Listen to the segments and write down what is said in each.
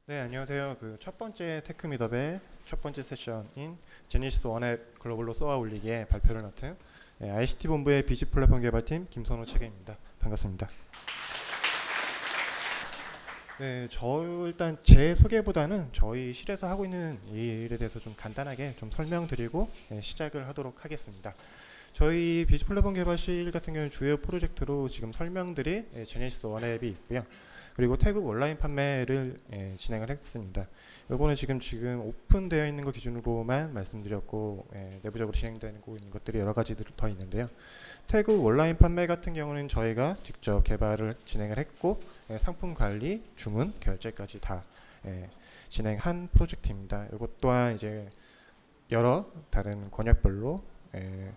네, 안녕하세요. 그 첫 번째 테크 미더의 첫 번째 세션인 제니시스 원앱 글로벌로 쏘아 올리기에 발표를 맡은 ICT 본부의 비즈 플랫폼 개발팀 김선호 책임입니다. 반갑습니다. 네, 일단 제 소개보다는 저희 실에서 하고 있는 이 일에 대해서 좀 간단하게 좀 설명드리고 시작을 하도록 하겠습니다. 저희 비즈 플랫폼 개발실 같은 경우는 주요 프로젝트로 지금 설명드릴 제네시스 원앱이 있고요. 그리고 태국 온라인 판매를 진행을 했습니다. 요거는 지금 오픈되어 있는 것 기준으로만 말씀드렸고 내부적으로 진행되고 있는 것들이 여러 가지들 더 있는데요. 태국 온라인 판매 같은 경우는 저희가 직접 개발을 진행을 했고 상품 관리, 주문, 결제까지 다 진행한 프로젝트입니다. 이것 또한 이제 여러 다른 권역별로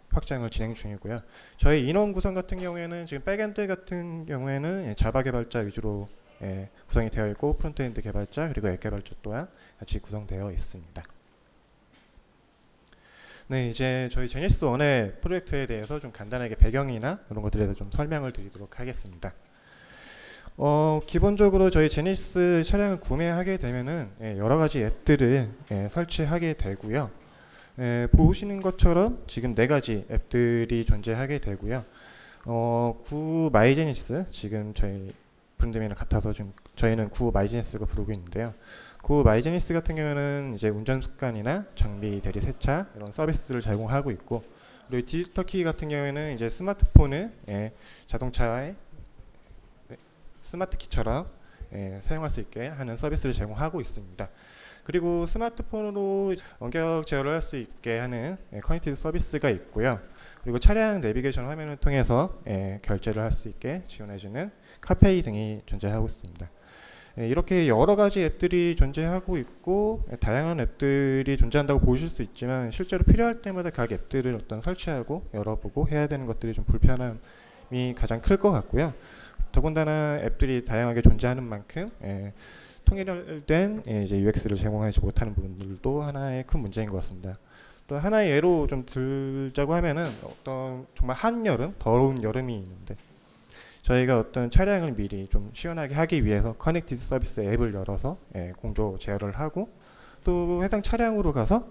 확장을 진행 중이고요. 저희 인원 구성 같은 경우에는 지금 백엔드 같은 경우에는 자바 개발자 위주로 구성이 되어 있고 프론트엔드 개발자 그리고 앱 개발자 또한 같이 구성되어 있습니다. 네, 이제 저희 제니시스 원의 프로젝트에 대해서 좀 간단하게 배경이나 이런 것들에 대해서 좀 설명을 드리도록 하겠습니다. 기본적으로 저희 제니시스 차량을 구매하게 되면은 여러 가지 앱들을 설치하게 되고요. 보시는 것처럼 지금 4가지 앱들이 존재하게 되고요. 구 마이제니스 지금 저희 브랜드명이랑 같아서 지금 저희는 구 마이제니스가 부르고 있는데요. 구 마이제니스 같은 경우는 이제 운전 습관이나 장비 대리 세차 이런 서비스들을 제공하고 있고, 그리고 디지털키 같은 경우에는 이제 스마트폰을 자동차의 스마트 키처럼 사용할 수 있게 하는 서비스를 제공하고 있습니다. 그리고 스마트폰으로 원격 제어를 할 수 있게 하는 커넥티드 서비스가 있고요. 그리고 차량 내비게이션 화면을 통해서 결제를 할 수 있게 지원해주는 카페이 등이 존재하고 있습니다. 이렇게 여러 가지 앱들이 존재하고 있고 다양한 앱들이 존재한다고 보실 수 있지만 실제로 필요할 때마다 각 앱들을 설치하고 열어보고 해야 되는 것들이 좀 불편함이 가장 클 것 같고요. 더군다나 앱들이 다양하게 존재하는 만큼 통일된 이제 UX를 제공하지 못하는 부분들도 하나의 큰 문제인 것 같습니다. 또 하나의 예로 좀 들자고 하면은 어떤 정말 한여름, 더러운 여름이 있는데 저희가 어떤 차량을 미리 좀 시원하게 하기 위해서 커넥티드 서비스 앱을 열어서 공조 제어를 하고 또 해당 차량으로 가서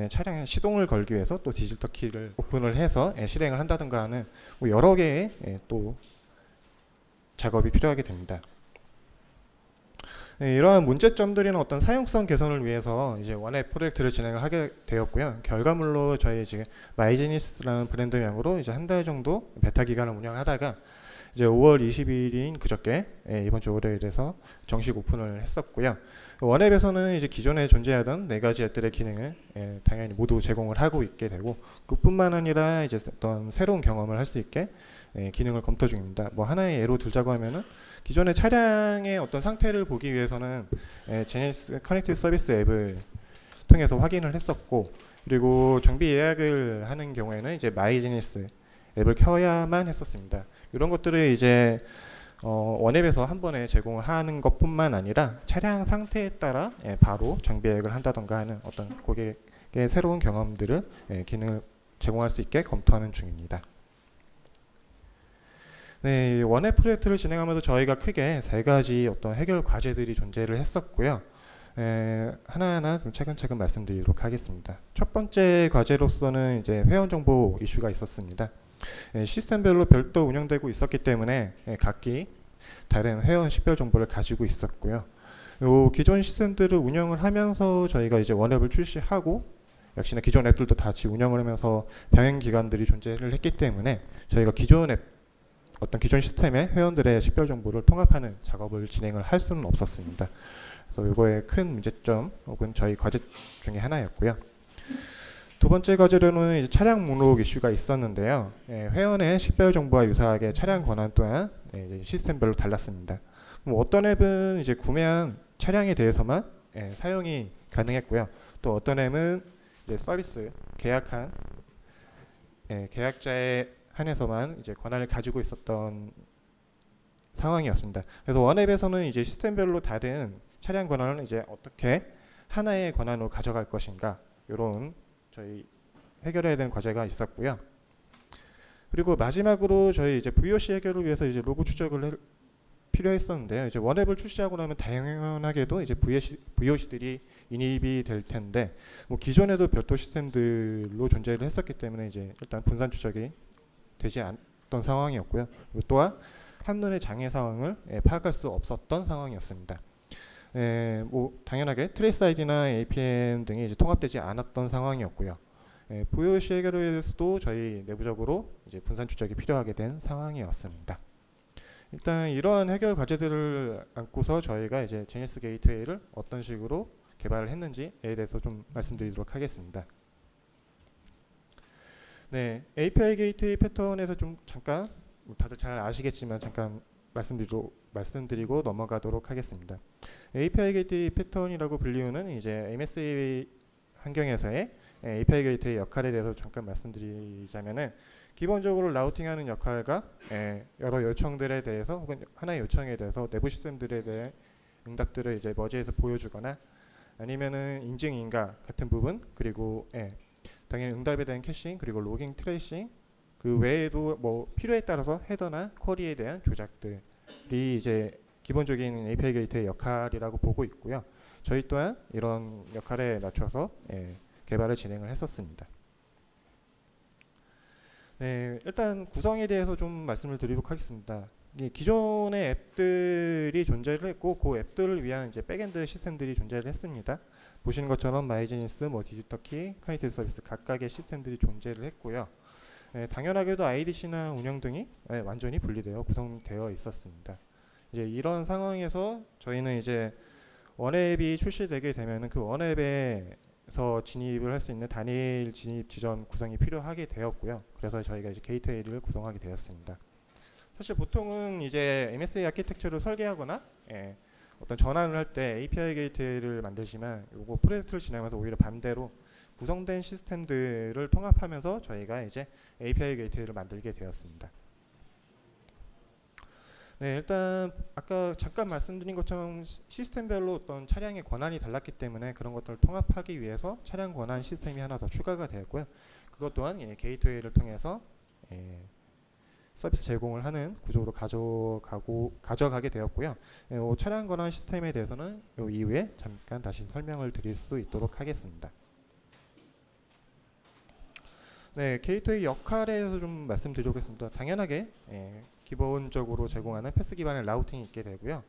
차량에 시동을 걸기 위해서 또 디지털 키를 오픈을 해서 실행을 한다든가 하는 뭐 여러 개의 또 작업이 필요하게 됩니다. 이러한 문제점들이나 어떤 사용성 개선을 위해서 이제 원앱 프로젝트를 진행을 하게 되었고요. 결과물로 저희 지금 마이제니스라는 브랜드명으로 이제 한 달 정도 베타 기간을 운영하다가 이제 5월 20일인 그저께 이번 주 월요일에서 정식 오픈을 했었고요. 원앱에서는 이제 기존에 존재하던 4가지 앱들의 기능을 당연히 모두 제공을 하고 있게 되고 그뿐만 아니라 이제 어떤 새로운 경험을 할 수 있게 기능을 검토 중입니다. 뭐 하나의 예로 들자고 하면은 기존의 차량의 어떤 상태를 보기 위해서는 제네시스 커넥티브 서비스 앱을 통해서 확인을 했었고, 그리고 정비 예약을 하는 경우에는 이제 마이제니스 앱을 켜야만 했었습니다. 이런 것들을 이제 원앱에서 한 번에 제공을 하는 것뿐만 아니라 차량 상태에 따라 바로 정비 예약을 한다던가 하는 어떤 고객의 새로운 경험들을 기능을 제공할 수 있게 검토하는 중입니다. 네, 원앱 프로젝트를 진행하면서 저희가 크게 3가지 어떤 해결 과제들이 존재를 했었고요. 하나하나 좀 차근차근 말씀드리도록 하겠습니다. 첫 번째 과제로서는 이제 회원 정보 이슈가 있었습니다. 시스템별로 별도 운영되고 있었기 때문에 각기 다른 회원 식별 정보를 가지고 있었고요. 요 기존 시스템들을 운영을 하면서 저희가 이제 원앱을 출시하고 역시나 기존 앱들도 같이 운영을 하면서 병행 기간들이 존재를 했기 때문에 저희가 기존 시스템의 회원들의 식별 정보를 통합하는 작업을 진행을 할 수는 없었습니다. 그래서 이거의 큰 문제점 혹은 저희 과제 중에 하나였고요. 두 번째 과제로는 이제 차량 목록 이슈가 있었는데요. 회원의 식별 정보와 유사하게 차량 권한 또한 이제 시스템별로 달랐습니다. 뭐 어떤 앱은 이제 구매한 차량에 대해서만 사용이 가능했고요. 또 어떤 앱은 이제 서비스 계약한 계약자의 한해서만 이제 권한을 가지고 있었던 상황이었습니다. 그래서 원앱에서는 이제 시스템별로 다른 차량 권한을 이제 어떻게 하나의 권한으로 가져갈 것인가 이런 저희 해결해야 되는 과제가 필요했었는데요. 이제 원앱을 출시하고 나면 당연하게도 이제 VOC들이 인입이 될 텐데, 뭐 기존에도 별도 시스템들로 존재를 했었기 때문에 이제 일단 분산 추적이 되지 않았던 상황이었고요. 또한 한눈에 장애 상황을 파악할 수 없었던 상황이었습니다. 뭐 당연하게 트레이스 아이디나 APM 등이 이제 통합되지 않았던 상황이었고요. VOC 해결에 대해서도 저희 내부적으로 이제 분산 추적이 필요하게 된 상황이었습니다. 일단 이러한 해결 과제들을 안고서 저희가 이제 제니스 게이트웨이를 어떤 식으로 개발을 했는지에 대해서 좀 말씀드리도록 하겠습니다. 네, API 게이트웨이 패턴에서 좀 잠깐 다들 잘 아시겠지만 잠깐 말씀드리고 넘어가도록 하겠습니다. API 게이트웨이 패턴이라고 불리우는 이제 MSA 환경에서의 API 게이트웨이 역할에 대해서 잠깐 말씀드리자면은, 기본적으로 라우팅하는 역할과 여러 요청들에 대해서 혹은 하나의 요청에 대해서 내부 시스템들에 대해 응답들을 이제 머지에서 보여주거나, 아니면은 인증 인가 같은 부분, 그리고 당연히 응답에 대한 캐싱, 그리고 로깅 트레이싱, 그 외에도 뭐 필요에 따라서 헤더나 쿼리에 대한 조작들이 이제 기본적인 API 게이트의 역할이라고 보고 있고요. 저희 또한 이런 역할에 맞춰서 개발을 진행을 했었습니다. 네, 일단 구성에 대해서 좀 말씀을 드리도록 하겠습니다. 기존의 앱들이 존재를 했고, 그 앱들을 위한 이제 백엔드 시스템들이 존재를 했습니다. 보시는 것처럼 마이제니스, 뭐 디지터키, 커넥티드 서비스 각각의 시스템들이 존재를 했고요. 당연하게도 IDC나 운영 등이 완전히 분리되어 구성되어 있었습니다. 이제 이런 상황에서 저희는 이제 원앱이 출시되게 되면은 그 원앱에서 진입을 할 수 있는 단일 진입 지점 구성이 필요하게 되었고요. 그래서 저희가 이제 게이트웨이를 구성하게 되었습니다. 사실 보통은 이제 MSA 아키텍처를 설계하거나 어떤 전환을 할 때 API 게이트웨이를 만들지만, 요거 프로젝트를 진행하면서 오히려 반대로 구성된 시스템들을 통합하면서 저희가 이제 API 게이트웨이를 만들게 되었습니다. 네, 일단 아까 잠깐 말씀드린 것처럼 시스템별로 어떤 차량의 권한이 달랐기 때문에 그런 것들을 통합하기 위해서 차량 권한 시스템이 하나 더 추가가 되었고요. 그것 또한 게이트웨이를 통해서 서비스 제공을 하는 구조로 가져가게 되었고요. 차량 권한 시스템에 대해서는 요 이후에 잠깐 다시 설명을 드릴 수 있도록 하겠습니다. 네, 게이트웨이 역할에 대해서 좀 말씀드리겠습니다. 당연하게 기본적으로 제공하는 패스 기반의 라우팅이 있게 되고요.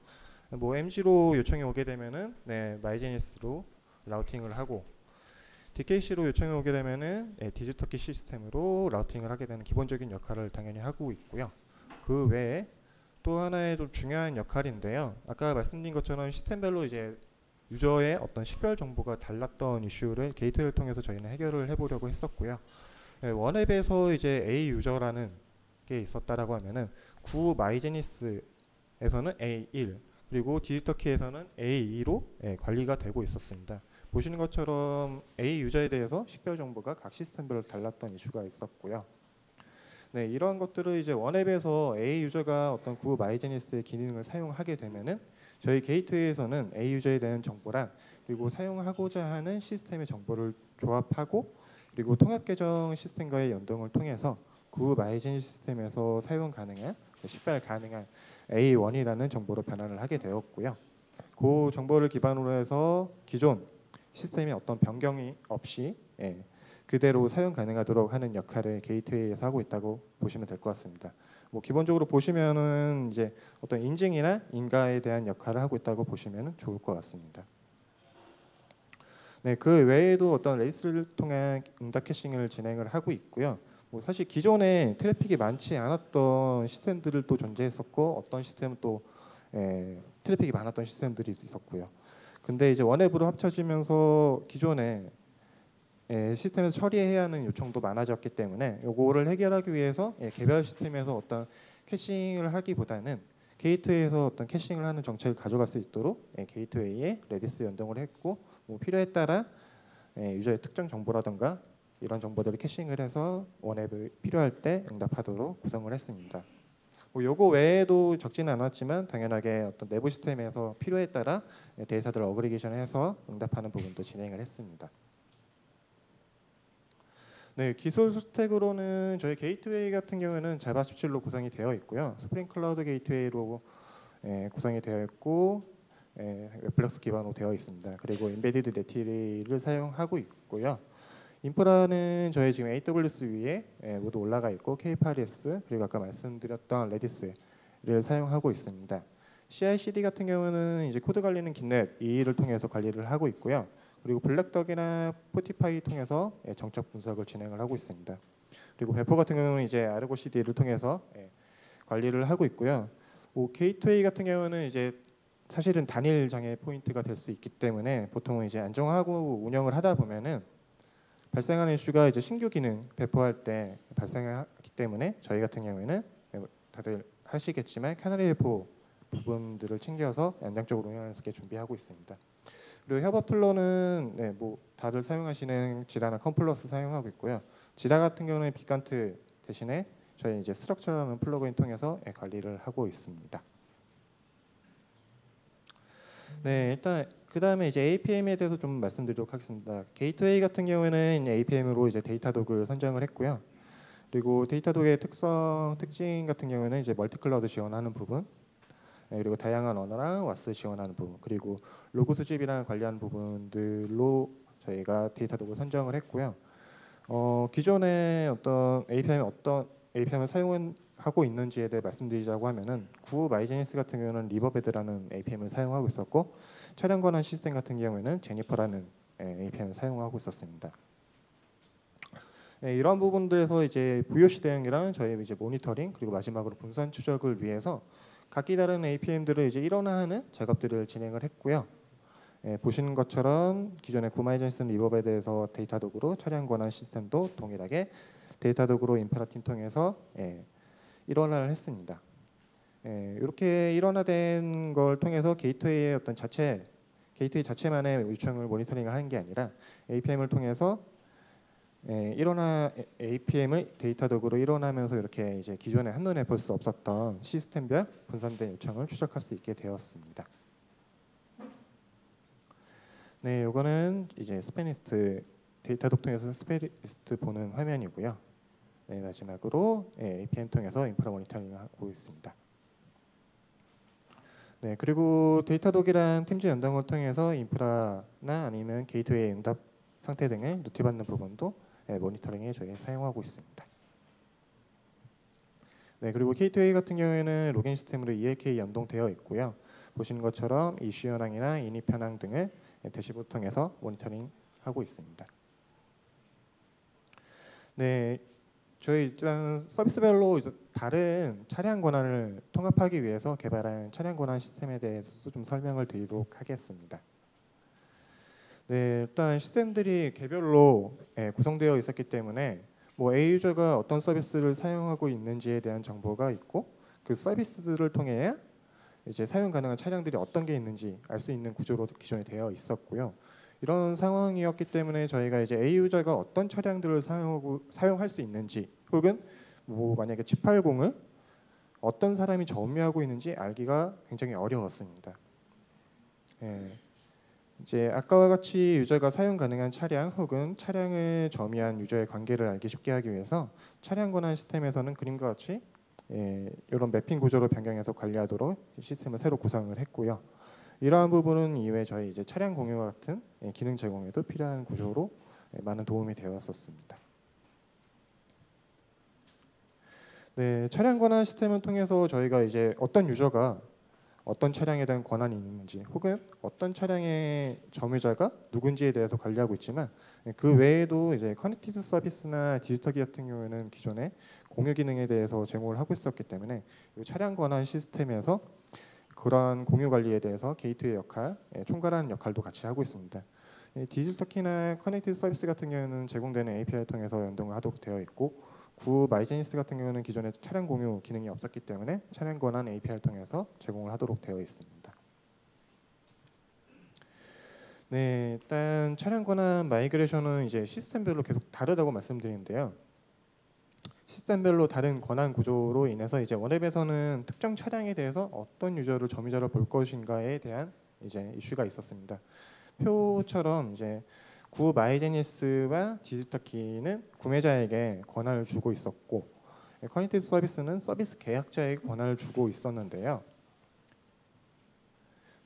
뭐 MG로 요청이 오게 되면은 마이제니스로 라우팅을 하고, DKC로 요청이 오게 되면은 디지터키 시스템으로 라우팅을 하게 되는 기본적인 역할을 당연히 하고 있고요. 그 외에 또 하나의 좀 중요한 역할인데요. 아까 말씀드린 것처럼 시스템별로 이제 유저의 어떤 식별 정보가 달랐던 이슈를 게이트웨이를 통해서 저희는 해결을 해보려고 했었고요. 원앱에서 이제 A 유저라는 게 있었다라고 하면은 구 마이제니스에서는 A1, 그리고 디지터키에서는 A2로 관리가 되고 있었습니다. 보시는 것처럼 A 유저에 대해서 식별 정보가 각 시스템별로 달랐던 이슈가 있었고요. 네, 이러한 것들을 이제 원앱에서 A 유저가 어떤 구 마이제니스의 기능을 사용하게 되면은 저희 게이트웨이에서는 A 유저에 대한 정보랑 그리고 사용하고자 하는 시스템의 정보를 조합하고, 그리고 통합 계정 시스템과의 연동을 통해서 구 마이제니스 시스템에서 사용 가능한, 식별 가능한 A1이라는 정보로 변환을 하게 되었고요. 그 정보를 기반으로 해서 기존 시스템에 어떤 변경이 없이 그대로 사용 가능하도록 하는 역할을 게이트웨이에서 하고 있다고 보시면 될 것 같습니다. 뭐 기본적으로 보시면은 이제 어떤 인증이나 인가에 대한 역할을 하고 있다고 보시면 좋을 것 같습니다. 네, 그 외에도 어떤 레이스를 통한 응답 캐싱을 진행을 하고 있고요. 뭐 사실 기존에 트래픽이 많지 않았던 시스템들을 또 존재했었고, 어떤 시스템은 또 트래픽이 많았던 시스템들이 있었고요. 근데 이제 원앱으로 합쳐지면서 기존에 시스템에서 처리해야 하는 요청도 많아졌기 때문에 요거를 해결하기 위해서 개별 시스템에서 어떤 캐싱을 하기보다는 게이트웨이에서 어떤 캐싱을 하는 정책을 가져갈 수 있도록 게이트웨이에 레디스 연동을 했고, 뭐 필요에 따라 유저의 특정 정보라든가 이런 정보들을 캐싱을 해서 원앱을 필요할 때 응답하도록 구성을 했습니다. 뭐 요거 외에도 적지는 않았지만 당연하게 어떤 내부 시스템에서 필요에 따라 데이터들을 어그리게이션해서 응답하는 부분도 진행을 했습니다. 네, 기술 스택으로는 저희 게이트웨이 같은 경우에는 자바 17로 구성이 되어 있고요. 스프링 클라우드 게이트웨이로 구성이 되어 있고 웹플럭스 기반으로 되어 있습니다. 그리고 인베디드 네티를 사용하고 있고요. 인프라는 저희 지금 AWS 위에 모두 올라가 있고 K8s 그리고 아까 말씀드렸던 레디스를 사용하고 있습니다. CI/CD 같은 경우는 이제 코드 관리는 GitLab 2를 통해서 관리를 하고 있고요. 그리고 블랙덕이나 포티파이 통해서 정적 분석을 진행을 하고 있습니다. 그리고 배포 같은 경우는 이제 아르고 CD를 통해서 관리를 하고 있고요. 게이트웨이 같은 경우는 이제 사실은 단일 장애 포인트가 될 수 있기 때문에 보통은 이제 안정하고 운영을 하다 보면은 발생하는 이슈가 이제 신규 기능 배포할 때 발생하기 때문에 저희 같은 경우에는 다들 하시겠지만 캐너리 배포 부분들을 챙겨서 안정적으로 운영할 수 있게 준비하고 있습니다. 그리고 협업 툴러는 뭐 다들 사용하시는 지라나 컴플러스 사용하고 있고요. 지라 같은 경우는 빅간트 대신에 저희 이제 스트럭처라는 플러그인 통해서 관리를 하고 있습니다. 네, 일단 그 다음에 이제 APM에 대해서 좀 말씀드리도록 하겠습니다. 게이트웨이 같은 경우에는 APM으로 이제 데이터독을 선정을 했고요. 그리고 데이터독의 특징 같은 경우에는 이제 멀티클라우드 지원하는 부분, 그리고 다양한 언어랑 와스 지원하는 부분, 그리고 로그 수집이랑 관리하는 부분들로 저희가 데이터독을 선정을 했고요. 기존에 어떤 APM을 사용하고 있는지에 대해 말씀드리자고 하면은 구 마이제니스 같은 경우는 리버베드라는 APM을 사용하고 있었고 촬영 권한 시스템 같은 경우에는 제니퍼라는 APM을 사용하고 있었습니다. 이런 부분들에서 이제 VOC 대응이랑 저희 이제 모니터링 그리고 마지막으로 분산 추적을 위해서 각기 다른 APM들을 이제 일원화하는 작업들을 진행을 했고요. 보시는 것처럼 기존의 구마이젠슨 리버베드에서 데이터독으로 촬영 권한 시스템도 동일하게 데이터독으로 인프라팀 통해서 일원화를 했습니다. 이렇게 일원화된 걸 통해서 게이트웨이의 어떤 게이트웨이 자체만의 요청을 모니터링을 하는 게 아니라 APM을 통해서 일원화 APM을 데이터독으로 일원하면서 이렇게 이제 기존에 한눈에 볼 수 없었던 시스템별 분산된 요청을 추적할 수 있게 되었습니다. 네, 이거는 이제 스페니스트 데이터독 통해서 스페니스트 보는 화면이고요. 네, 마지막으로 APM 통해서 인프라 모니터링을 하고 있습니다. 네, 그리고 데이터독이란 팀즈 연동을 통해서 인프라나 아니면 게이트웨이 응답 상태 등을 노티받는 부분도 모니터링에 저희 사용하고 있습니다. 네, 그리고 게이트웨이 같은 경우에는 로깅 시스템으로 ELK 연동되어 있고요. 보시는 것처럼 이슈 현황이나 인입 현황 등을 대시보드 통해서 모니터링하고 있습니다. 네, 저희 일단 서비스별로 이제 다른 차량 권한을 통합하기 위해서 개발한 차량 권한 시스템에 대해서 좀 설명을 드리도록 하겠습니다. 네, 일단 시스템들이 개별로 구성되어 있었기 때문에 뭐 A 유저가 어떤 서비스를 사용하고 있는지에 대한 정보가 있고 그 서비스들을 통해 이제 사용 가능한 차량들이 어떤 게 있는지 알 수 있는 구조로 기존에 되어 있었고요. 이런 상황이었기 때문에 저희가 이제 A 유저가 어떤 차량들을 사용할 수 있는지 혹은 뭐 만약에 G80을 어떤 사람이 점유하고 있는지 알기가 굉장히 어려웠습니다. 이제 아까와 같이 유저가 사용 가능한 차량 혹은 차량을 점유한 유저의 관계를 알기 쉽게 하기 위해서 차량 권한 시스템에서는 그림과 같이 이런 매핑 구조로 변경해서 관리하도록 시스템을 새로 구성을 했고요. 이러한 부분은 이후에 저희 이제 차량 공유와 같은 기능 제공에도 필요한 구조로 많은 도움이 되었었습니다. 네, 차량 권한 시스템을 통해서 저희가 이제 어떤 유저가 어떤 차량에 대한 권한이 있는지 혹은 어떤 차량의 점유자가 누군지에 대해서 관리하고 있지만 그 외에도 이제 커넥티드 서비스나 디지털기 같은 경우에는 기존에 공유 기능에 대해서 제공을 하고 있었기 때문에 이 차량 권한 시스템에서 그러한 공유 관리에 대해서 게이트웨이 역할, 총괄하는 역할도 같이 하고 있습니다. 디지털키나 커넥티드 서비스 같은 경우는 제공되는 API를 통해서 연동을 하도록 되어 있고 구 마이제니스 같은 경우는 기존에 차량 공유 기능이 없었기 때문에 차량 권한 API를 통해서 제공을 하도록 되어 있습니다. 네, 일단 차량 권한 마이그레이션은 이제 시스템별로 계속 다르다고 말씀드리는데요. 시스템별로 다른 권한 구조로 인해서 이제 원앱에서는 특정 차량에 대해서 어떤 유저를 점유자로 볼 것인가에 대한 이제 이슈가 있었습니다. 표처럼 이제 구 마이제니스와 디지털키는 구매자에게 권한을 주고 있었고 커넥티드 서비스는 서비스 계약자에게 권한을 주고 있었는데요.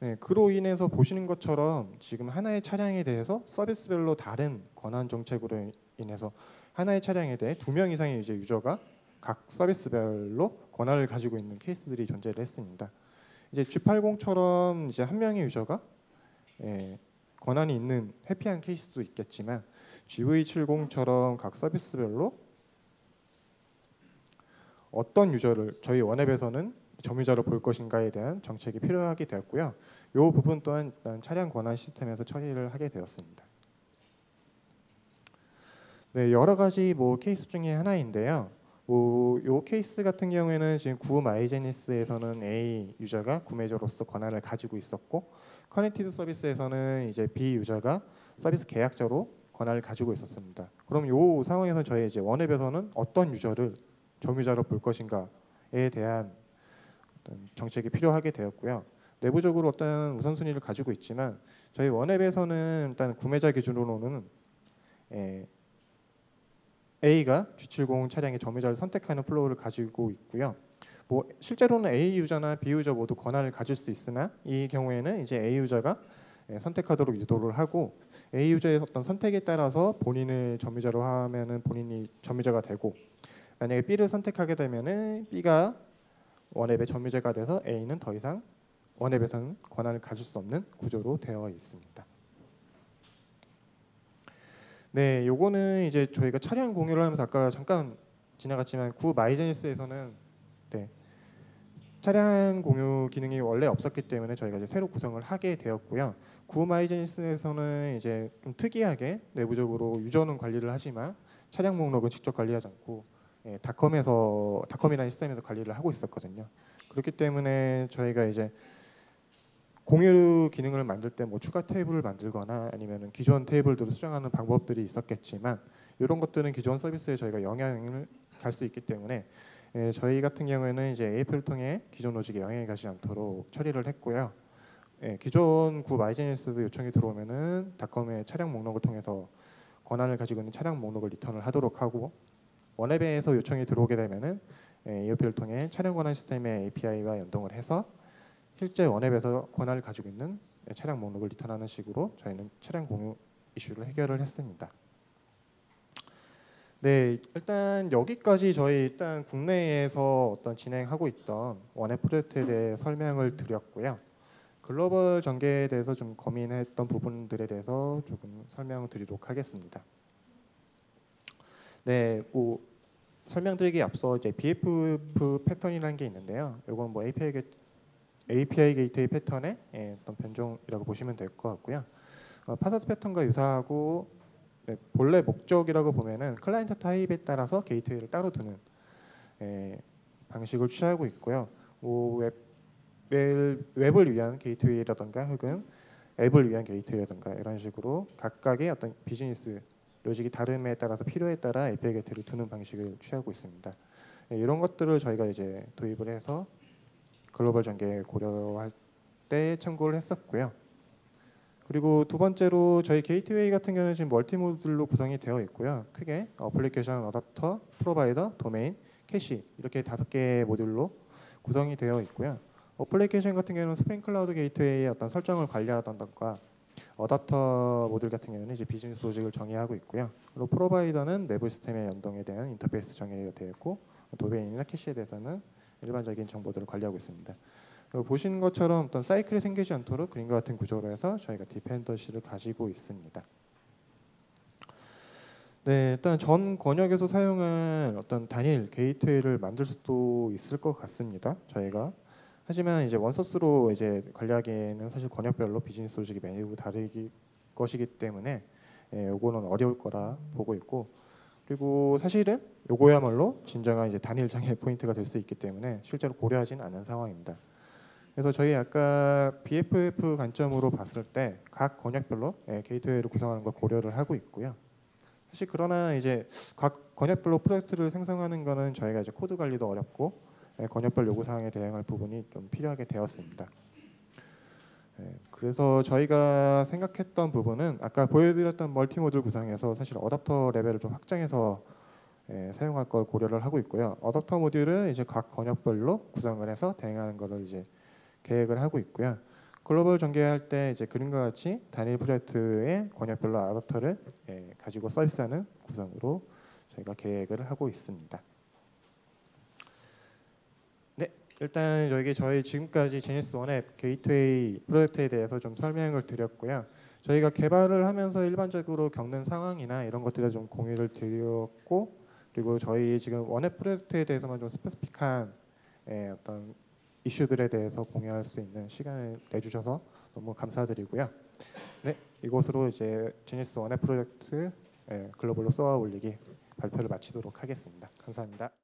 네, 그로 인해서 보시는 것처럼 지금 하나의 차량에 대해서 서비스별로 다른 권한 정책으로 인해서 하나의 차량에 대해 2명 이상의 이제 유저가 각 서비스별로 권한을 가지고 있는 케이스들이 존재를 했습니다. 이제 G80처럼 이제 한 명의 유저가 권한이 있는 회피한 케이스도 있겠지만 GV70처럼 각 서비스별로 어떤 유저를 저희 원앱에서는 점유자로 볼 것인가에 대한 정책이 필요하게 되었고요. 이 부분 또한 일단 차량 권한 시스템에서 처리를 하게 되었습니다. 네, 여러 가지 케이스 중에 하나인데요. 이 케이스 같은 경우에는 지금 구 마이제니스에서는 A 유저가 구매자로서 권한을 가지고 있었고, 커넥티드 서비스에서는 이제 B 유저가 서비스 계약자로 권한을 가지고 있었습니다. 그럼 이 상황에서 저희 이제 원앱에서는 어떤 유저를 점유자로 볼 것인가에 대한 어떤 정책이 필요하게 되었고요. 내부적으로 어떤 우선순위를 가지고 있지만 저희 원앱에서는 일단 구매자 기준으로는 A가 G70 차량의 점유자를 선택하는 플로우를 가지고 있고요. 실제로는 A 유저나 B 유저 모두 권한을 가질 수 있으나 이 경우에는 이제 A 유저가 선택하도록 유도를 하고, A 유저의 어떤 선택에 따라서 본인을 점유자로 하면은 본인이 점유자가 되고, 만약에 B를 선택하게 되면은 B가 원앱의 점유자가 돼서 A는 더 이상 원앱에서는 권한을 가질 수 없는 구조로 되어 있습니다. 네, 요거는 이제 저희가 차량 공유를 하면서 아까 잠깐 지나갔지만 구 마이제니스에서는 차량 공유 기능이 원래 없었기 때문에 저희가 이제 새로 구성을 하게 되었고요. 구 마이제니스에서는 이제 좀 특이하게 내부적으로 유저는 관리를 하지만 차량 목록은 직접 관리하지 않고 닷컴이라는 시스템에서 관리를 하고 있었거든요. 그렇기 때문에 저희가 이제 공유 기능을 만들 때 추가 테이블을 만들거나 아니면 기존 테이블들을 수정하는 방법들이 있었겠지만 이런 것들은 기존 서비스에 저희가 영향을 갈 수 있기 때문에 저희 같은 경우에는 이제 API를 통해 기존 로직에 영향이 가지 않도록 처리를 했고요. 기존 구 마이제니스도 요청이 들어오면은 닷컴의 차량 목록을 통해서 권한을 가지고 있는 차량 목록을 리턴을 하도록 하고, 원앱에서 요청이 들어오게 되면은 API를 통해 차량 권한 시스템의 API와 연동을 해서 실제 원앱에서 권한을 가지고 있는 차량 목록을 리턴하는 식으로 저희는 차량 공유 이슈를 해결을 했습니다. 네, 일단 여기까지 저희 일단 국내에서 어떤 진행하고 있던 원앱 프로젝트에 대해 설명을 드렸고요. 글로벌 전개에 대해서 좀 고민했던 부분들에 대해서 조금 설명을 드리도록 하겠습니다. 네, 설명드리기에 앞서 이제 BFF 패턴이라는 게 있는데요. 이건 API 게이트웨이 패턴의 어떤 변종이라고 보시면 될 것 같고요. 파사스 패턴과 유사하고 본래 목적이라고 보면은 클라이언트 타입에 따라서 게이트웨이를 따로 두는 방식을 취하고 있고요. 웹을 위한 게이트웨이라든가 혹은 앱을 위한 게이트웨이라든가 이런 식으로 각각의 어떤 비즈니스 로직이 다름에 따라서 필요에 따라 API 게이트를 두는 방식을 취하고 있습니다. 이런 것들을 저희가 이제 도입을 해서 글로벌 전개 고려할 때 참고를 했었고요. 그리고 두 번째로 저희 게이트웨이 같은 경우는 지금 멀티 모듈로 구성이 되어 있고요. 크게 어플리케이션, 어댑터, 프로바이더, 도메인, 캐시 이렇게 5개의 모듈로 구성이 되어 있고요. 어플리케이션 같은 경우는 스프링 클라우드 게이트웨이의 어떤 설정을 관리하던가, 어댑터 모듈 같은 경우는 이제 비즈니스 로직을 정의하고 있고요. 그리고 프로바이더는 내부 시스템의 연동에 대한 인터페이스 정의가 되어 있고, 도메인이나 캐시에 대해서는 일반적인 정보들을 관리하고 있습니다. 보시는 것처럼 어떤 사이클이 생기지 않도록 그림과 같은 구조로 해서 저희가 디펜던시를 가지고 있습니다. 네, 일단 전 권역에서 사용한 어떤 단일 게이트웨이를 만들 수도 있을 것 같습니다. 저희가 하지만 이제 원소스로 이제 관리하기에는 사실 권역별로 비즈니스 로직이 매우 다르기 것이기 때문에 요거는 어려울 거라 보고 있고, 그리고 사실은 요거야말로 진정한 이제 단일 장애 포인트가 될 수 있기 때문에 실제로 고려하진 않은 상황입니다. 그래서 저희 아까 BFF 관점으로 봤을 때 각 권역별로 게이트웨이를 구성하는 걸 고려를 하고 있고요. 사실 그러나 이제 각 권역별로 프로젝트를 생성하는 거는 저희가 이제 코드 관리도 어렵고 권역별 요구 사항에 대응할 부분이 좀 필요하게 되었습니다. 그래서 저희가 생각했던 부분은 아까 보여드렸던 멀티 모듈 구성에서 사실 어댑터 레벨을 좀 확장해서 사용할 걸 고려를 하고 있고요. 어댑터 모듈을 이제 각 권역별로 구성을 해서 대응하는 거를 이제 계획을 하고 있고요. 글로벌 전개할 때 이제 그림과 같이 단일 프로젝트의 권역별로 아바타를 가지고 서비스하는 구성으로 저희가 계획을 하고 있습니다. 네, 일단 여기 저희 지금까지 제니스 원앱 게이트웨이 프로젝트에 대해서 좀 설명을 드렸고요. 저희가 개발을 하면서 일반적으로 겪는 상황이나 이런 것들을 좀 공유를 드렸고, 그리고 저희 지금 원앱 프로젝트에 대해서만 좀 스페시픽한 어떤 이슈들에 대해서 공유할 수 있는 시간을 내주셔서 너무 감사드리고요. 네, 이것으로 이제 제니스 원앱 프로젝트 글로벌로 쏘아 올리기 발표를 마치도록 하겠습니다. 감사합니다.